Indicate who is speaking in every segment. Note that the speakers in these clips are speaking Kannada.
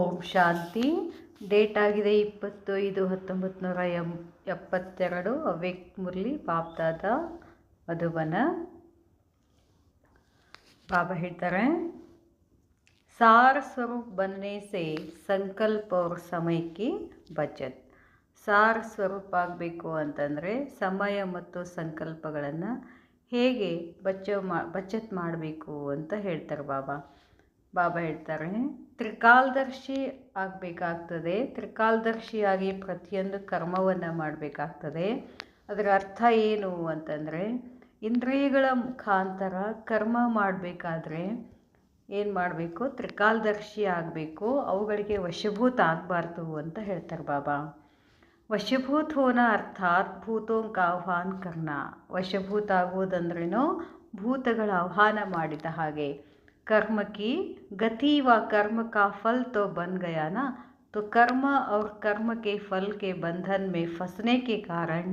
Speaker 1: ಓಂ ಶಾಂತಿ. ಡೇಟ್ ಆಗಿದೆ 20/5/1972. ಅವ್ಯಕ್ತ ಮುರಳಿ ಬಾಪ್ದಾದ ಮಧುಬನ. बाबा ಹೇಳ್ತಾರೆ, सार स्वरूप बनने से संकल्प और समय की बचत. ಸಾರ ಸ್ವರೂಪ ಆಗಬೇಕು ಅಂತಂದರೆ ಸಮಯ ಮತ್ತು ಸಂಕಲ್ಪಗಳನ್ನು ಹೇಗೆ ಬಚತ್ ಮಾಡಬೇಕು ಅಂತ ಹೇಳ್ತಾರೆ ಬಾಬಾ. ಹೇಳ್ತಾರೆ, ತ್ರಿಕಾಲದರ್ಶಿ ಆಗಬೇಕಾಗ್ತದೆ. ತ್ರಿಕಾಲದರ್ಶಿಯಾಗಿ ಪ್ರತಿಯೊಂದು ಕರ್ಮವನ್ನು ಮಾಡಬೇಕಾಗ್ತದೆ. ಅದರ ಅರ್ಥ ಏನು ಅಂತಂದರೆ, ಇಂದ್ರಿಯಗಳ ಮುಖಾಂತರ ಕರ್ಮ ಮಾಡಬೇಕಾದ್ರೆ ಏನು ಮಾಡಬೇಕು? ತ್ರಿಕಾಲದರ್ಶಿ ಆಗಬೇಕು. ಅವುಗಳಿಗೆ ವಶಭೂತ ಆಗಬಾರ್ದು ಅಂತ ಹೇಳ್ತಾರೆ ಬಾಬಾ. ವಶಭೂತ ಹೋನ ಅರ್ಥಾತ್ ಭೂತೋಂ ಕಾ ಆಹ್ವಾನ ಕರ್ನ. ವಶಭೂತ ಆಗುವುದಂದ್ರೇನೋ ಭೂತಗಳ ಆಹ್ವಾನ ಮಾಡಿದ ಹಾಗೆ. कर्म की गति व कर्म का फल तो बन गया ना, तो कर्म और कर्म के फल के बंधन में फंसने के कारण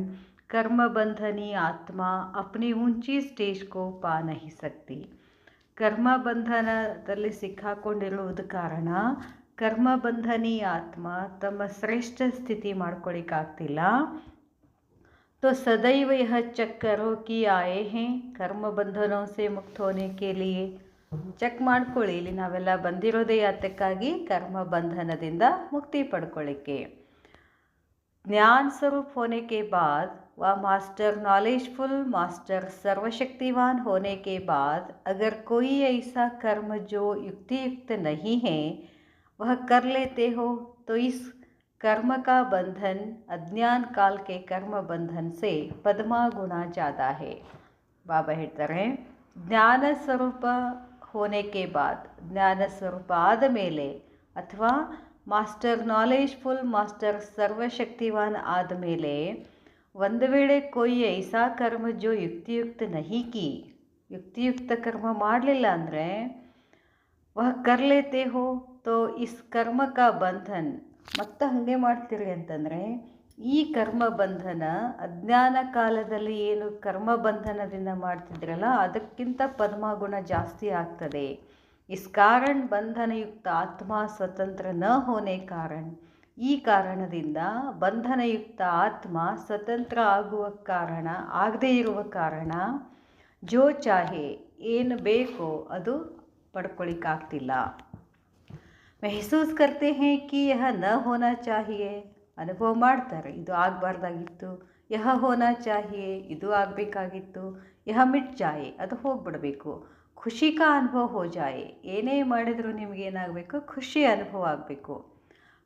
Speaker 1: कर्म बंधनी आत्मा अपनी ऊंची स्टेज को पा नहीं सकती. कर्म ಬಂಧನದಲ್ಲಿ ಸಿಕ್ಕಾಕೊಂಡಿರುವುದು ಕಾರಣ ಕರ್ಮ ಬಂಧನಿ ಆತ್ಮ ತಮ್ಮ ಶ್ರೇಷ್ಠ ಸ್ಥಿತಿ ಮಾಡ್ಕೊಳ್ಳಿಕ್ಕಾಗ್ತಿಲ್ಲ. तो सदैव यह चेक करो कि आए हैं कर्म बंधनों से मुक्त होने के लिए. ಚೆಕ್ ಮಾಡ್ಕೊಳ್ಳಿ, ಇಲ್ಲಿ ನಾವೆಲ್ಲ ಬಂದಿರೋದೇ ಯಾತಕ್ಕಾಗಿ? ಕರ್ಮ ಬಂಧನದಿಂದ ಮುಕ್ತಿ ಪಡ್ಕೊಳ್ಳಿಕ್ಕೆ. ज्ञान स्वरूप होने के बाद व मास्टर नॉलेजफुल मास्टर सर्वशक्तिवान होने के बाद अगर कोई ऐसा कर्म जो युक्तियुक्त नहीं है वह कर लेते हो तो इस कर्म का बंधन अज्ञान काल के कर्म बंधन से पद्मा गुना ज़्यादा है. बाबा ಹೇಳ್ತಾರೆ, ಜ್ಞಾನ ಸ್ವರೂಪ ಹೋನೆ ಕೆ ಬಾದ್, ಜ್ಞಾನ ಸ್ವರೂಪ ಆದ ಮೇಲೆ ಅಥವಾ ಮಾಸ್ಟರ್ ನಾಲೆಜ್ಫುಲ್ ಮಾಸ್ಟರ್ ಸರ್ವಶಕ್ತಿವಾನ್ ಆದಮೇಲೆ ಒಂದು ವೇಳೆ ಕೊಯ್ ಐಸಾ ಕರ್ಮ ಜೋ ಯುಕ್ತಿಯುಕ್ತ ನಹಿ ಕಿ, ಯುಕ್ತಿಯುಕ್ತ ಕರ್ಮ ಮಾಡಲಿಲ್ಲ ಅಂದರೆ ವಹ ಕರ್ಲೇತೆ ಹೋ ತೋ ಇಸ್ ಕರ್ಮ ಕಾ ಬಂಧನ್, ಮತ್ತೆ ಹಾಗೆ ಮಾಡ್ತೀರಿ ಅಂತಂದರೆ ಈ ಕರ್ಮ ಬಂಧನ ಅಜ್ಞಾನ ಕಾಲದಲ್ಲಿ ಏನು ಕರ್ಮ ಬಂಧನದಿಂದ ಮಾಡ್ತಿದ್ರಲ್ಲ ಅದಕ್ಕಿಂತ ಪದ್ಮಗುಣ ಜಾಸ್ತಿ ಆಗ್ತದೆ. ಇಸ್ ಕಾರಣ ಬಂಧನಯುಕ್ತ ಆತ್ಮ ಸ್ವತಂತ್ರ ನ ಹೋನೆ ಕಾರಣ, ಈ ಕಾರಣದಿಂದ ಬಂಧನಯುಕ್ತ ಆತ್ಮ ಸ್ವತಂತ್ರ ಆಗುವ ಕಾರಣ ಆಗದೇ ಇರುವ ಕಾರಣ ಜೋ ಚಾಹೆ ಏನು ಬೇಕೋ ಅದು ಪಡ್ಕೊಳ್ಳಿಕ್ಕಾಗ್ತಿಲ್ಲ. ಮೆಹಸೂಸ್ ಕರ್ತೆ ಹೇ ಕಿ ಯಹ ನ ಹೋನಾ ಚಾಹಿಯೇ, ಅನುಭವ ಮಾಡ್ತಾರೆ ಇದು ಆಗಬಾರ್ದಾಗಿತ್ತು. ಯಹ ಹೋನಾ ಚಾಹಿಯೇ, ಇದು ಆಗಬೇಕಾಗಿತ್ತು. ಯಹ ಮಿಟ್ ಜಾಯೆ, ಅದು ಹೋಗ್ಬಿಡಬೇಕು. ಖುಷಿ ಕಾ ಅನುಭವ ಹೋ ಜಾಯೆ, ಏನೇ ಮಾಡಿದರೂ ನಿಮಗೇನಾಗಬೇಕು? ಖುಷಿ ಅನುಭವ ಆಗಬೇಕು.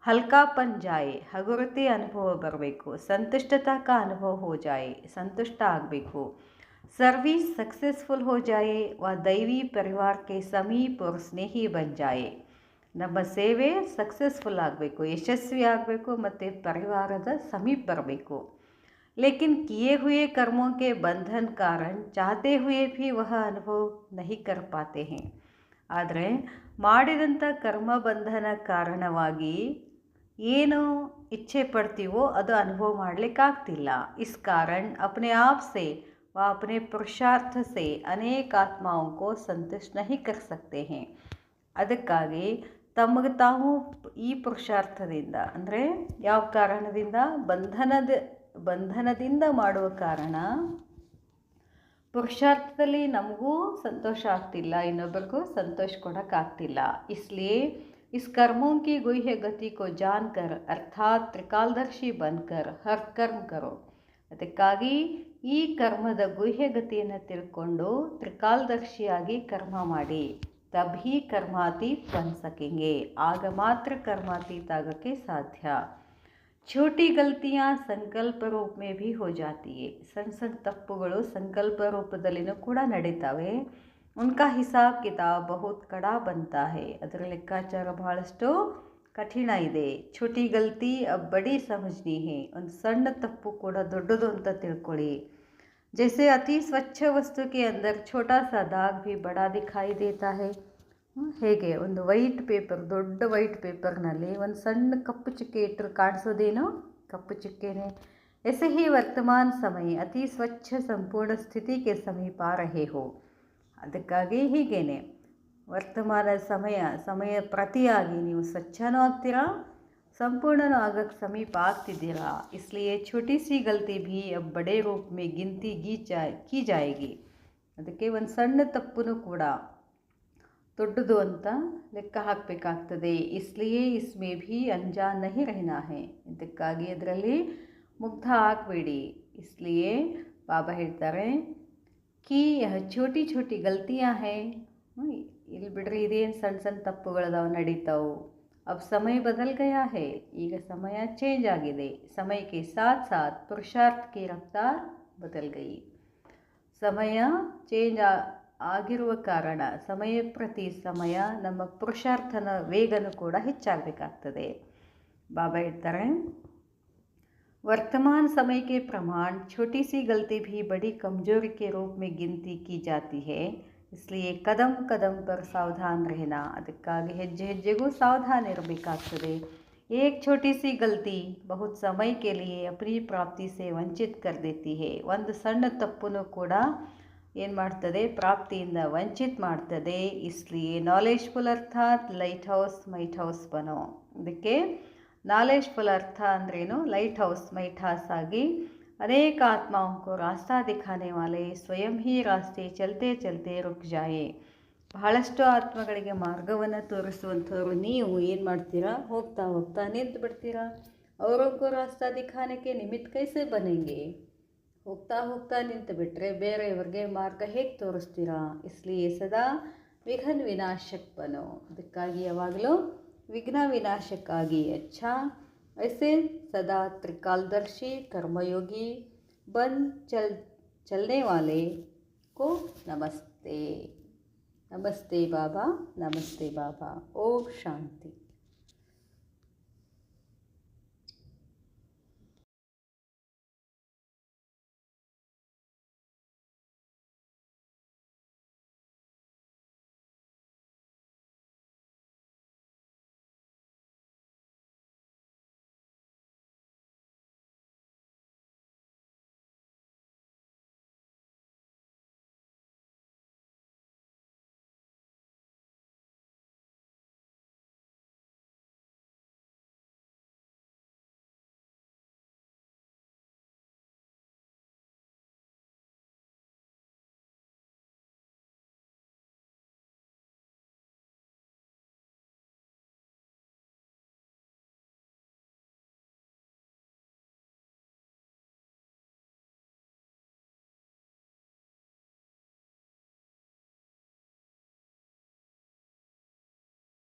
Speaker 1: ಹಲ್ಕಾಪನ್ ಜಾಯೆ, ಹಗುರತೆ ಅನುಭವ ಬರಬೇಕು. ಸಂತುಷ್ಟತಾ ಕಾ ಅನುಭವ ಹೋ ಜಾಯೆ, ಸಂತುಷ್ಟ ಆಗಬೇಕು. ಸರ್ವಿಸ್ ಸಕ್ಸಸ್ಫುಲ್ ಹೋ ಜಾಯೆ ವ ದೈವಿ ಪರಿವಾರ ಕೆ ಸಮೀಪ और ಸ್ನೇಹಿ ಬನ್ ಜಾಯೆ. ನಮ್ಮ ಸೇವೆ ಸಕ್ಸಸ್ಫುಲ್ ಆಗಬೇಕು, ಯಶಸ್ವಿ ಆಗಬೇಕು ಮತ್ತು ಪರಿವಾರದ ಸಮೀಪ ಬರಬೇಕು. ಲೇಕಿನ್ ಕಿಯೇ ಹುಯೇ ಕರ್ಮೋं के बंधन कारण चाहते हुए भी वह अनुभव नहीं कर पाते हैं. ಆದರೆ ಮಾಡಿದಂಥ ಕರ್ಮ ಬಂಧನ ಕಾರಣವಾಗಿ ಏನು ಇಚ್ಛೆ ಪಡ್ತೀವೋ ಅದು ಅನುಭವ ಮಾಡಲಿಕ್ಕಾಗ್ತಿಲ್ಲ. ಇಸ್ ಕಾರಣ अपने आप से व अपने पुरुषार्थ से अनेक आत्माओं को संतुष्ट नहीं कर सकते हैं. ಅದಕ್ಕಾಗಿ ತಮಗೆ ತಾವು ಈ ಪುರುಷಾರ್ಥದಿಂದ ಅಂದರೆ ಯಾವ ಕಾರಣದಿಂದ? ಬಂಧನದಿಂದ ಮಾಡುವ ಕಾರಣ ಪುರುಷಾರ್ಥದಲ್ಲಿ ನಮಗೂ ಸಂತೋಷ ಆಗ್ತಿಲ್ಲ, ಇನ್ನೊಬ್ಬರಿಗೂ ಸಂತೋಷ ಕೊಡೋಕ್ಕಾಗ್ತಿಲ್ಲ. ಇಸ್ಲಿಯೇ ಇಸ್ ಕರ್ಮೋं की गुह्य गति को जानकर ಅರ್ಥಾತ್ ತ್ರಿಕಾಲದರ್ಶಿ ಬನ್ಕರ್ ಹರ್ ಕರ್ಮ ಕರೋ. ಅದಕ್ಕಾಗಿ ಈ ಕರ್ಮದ ಗುಹ್ಯಗತಿಯನ್ನು ತಿಳ್ಕೊಂಡು ತ್ರಿಕಾಲದರ್ಶಿಯಾಗಿ ಕರ್ಮ ಮಾಡಿ. तभी कर्मातीत बन सकेंगे, ಆಗ ಮಾತ್ರ कर्मातीत ಆಗೋಕ್ಕೆ ಸಾಧ್ಯ. छोटी गलतियाँ संकल्प रूप में भी हो जाती है. ಸಣ್ಣ ಸಣ್ಣ ತಪ್ಪುಗಳು ಸಂಕಲ್ಪ ರೂಪದಲ್ಲಿನೂ ಕೂಡ ನಡೀತವೆ. उनका हिसाब किताब बहुत कड़ा बनता है. ಅದರ ಲೆಕ್ಕಾಚಾರ ಬಹಳಷ್ಟು ಕಠಿಣ ಇದೆ. छोटी गलती अब बड़ी समझनी है. ಒಂದು ಸಣ್ಣ ತಪ್ಪು ಕೂಡ ದೊಡ್ಡದು ಅಂತ ತಿಳ್ಕೊಳ್ಳಿ. जैसे अति स्वच्छ वस्तु के अंदर छोटा सा दाग भी बड़ा दिखाई देता है. ಹೇಗೆ ಒಂದು ವೈಟ್ ಪೇಪರ್, ದೊಡ್ಡ ವೈಟ್ ಪೇಪರ್ನಲ್ಲಿ ಒಂದು ಸಣ್ಣ ಕಪ್ಪು ಚುಕ್ಕೆ ಇಟ್ಟರೆ ಕಾಣಿಸೋದೇನೋ ಕಪ್ಪು ಚುಕ್ಕೆನೇ. ऐसे ही वर्तमान समय अति स्वच्छ संपूर्ण स्थिति के समीप आ रहे हो. ಅದಕ್ಕಾಗಿ ಹೀಗೇನೆ ವರ್ತಮಾನ ಸಮಯ ಪ್ರತಿಯಾಗಿ ನೀವು ಸ್ವಚ್ಛನೂ ಆಗ್ತೀರಾ, संपूर्ण आगक समीप ಆಗ್ತಿದ್ದೀರಾ. इसलिए छोटी सी गलती भी अब बड़े रूप में गिनती की जाएगी. ಅದಕ್ಕೆ ಒಂದು ಸಣ್ಣ ತಪ್ಪು ಕೂಡ ದೊಡ್ಡದು ಅಂತ ಲೆಕ್ಕ ಹಾಕಬೇಕಾಗ್ತದೆ. इसलिए इसमें भी अनजान नहीं रहना है. ಇದಕ್ಕಾಗಿ ಅದರಲ್ಲಿ ಮುಗ್ಧ ಆಗಬೇಡಿ. इसलिए ಬಾಬಾ ಹೇಳ್ತಾರೆ कि यह छोटी छोटी गलतियां हैं. ಇಲ್ಲಿ ಬಿಡ್ರಿ, ಇದೇನು ಸಣ್ಣ ಸಣ್ಣ ತಪ್ಪುಗಳದಾವು ನಡೀತಾವು. अब समय बदल गया है. ಈಗ ಸಮಯ ಚೇಂಜ್ ಆಗಿದೆ. समय के साथ साथ पुरुषार्थ की रफ्तार बदल गई. ಸಮಯ ಚೇಂಜ್ ಆಗಿರುವ ಕಾರಣ ಸಮಯ ಪ್ರತಿ ಸಮಯ ನಮ್ಮ ಪುರುಷಾರ್ಥನ ವೇಗನೂ ಕೂಡ ಹೆಚ್ಚಾಗಬೇಕಾಗ್ತದೆ. ಬಾಬಾ ಹೇಳ್ತಾರೆ वर्तमान समय के प्रमाण छोटी सी गलती भी बड़ी कमजोरी के रूप में गिनती की जाती है. इसलिए कदम कदम पर सावधान रहना. ಅದಕ್ಕಾಗಿ ಹೆಜ್ಜೆ ಹೆಜ್ಜೆಗೂ ಸಾವಧಾನ ಇರಬೇಕಾಗ್ತದೆ. एक छोटी सी गलती बहुत समय के लिए अपनी प्राप्ति से ವಂಚಿत कर देती है. ಒಂದು ಸಣ್ಣ ತಪ್ಪು ಕೂಡ ಏನು ಮಾಡ್ತದೆ, ಪ್ರಾಪ್ತಿಯಿಂದ ವಂಚಿತ್ ಮಾಡ್ತದೆ. इसलिए नॉलेजफुल अर्थात लाइट हाउस माइट हाउस बनो. ಅದಕ್ಕೆ नालेजफुल अर्थ अंद्रेनु लाइट हाउस माइट हाउस आगी अनेक आत्माओं को रास्ता दिखाने वाले स्वयं ही रास्ते चलते चलते रुक जाए. ಬಹಳಷ್ಟು ಆತ್ಮಗಳಿಗೆ ಮಾರ್ಗವನ್ನು ತೋರಿಸುವಂಥವ್ರು ನೀವು ಏನು ಮಾಡ್ತೀರಾ, ಹೋಗ್ತಾ ಹೋಗ್ತಾ ನಿಂತು ಬಿಡ್ತೀರಾ. ಅವರಿಗೂ ರಾಸ್ತಾ ದಿಖಾನೆಗೆ ನಿಮಿತ್ ಕೈಸೆ ಬನೆಂಗೆ. ಹೋಗ್ತಾ ಹೋಗ್ತಾ ನಿಂತು ಬಿಟ್ಟರೆ ಬೇರೆಯವ್ರಿಗೆ ಮಾರ್ಗ ಹೇಗೆ ತೋರಿಸ್ತೀರಾ. इसलिए ಸದಾ ವಿಘ್ನ ವಿನಾಶಕ್ ಬನೋ. ಅದಕ್ಕಾಗಿ ಯಾವಾಗಲೂ विघ्न विनाशकागी अच्छा ऐसे सदा त्रिकालदर्शी कर्मयोगी बन चलने वाले को नमस्ते. नमस्ते बाबा, नमस्ते बाबा. ओम शांति.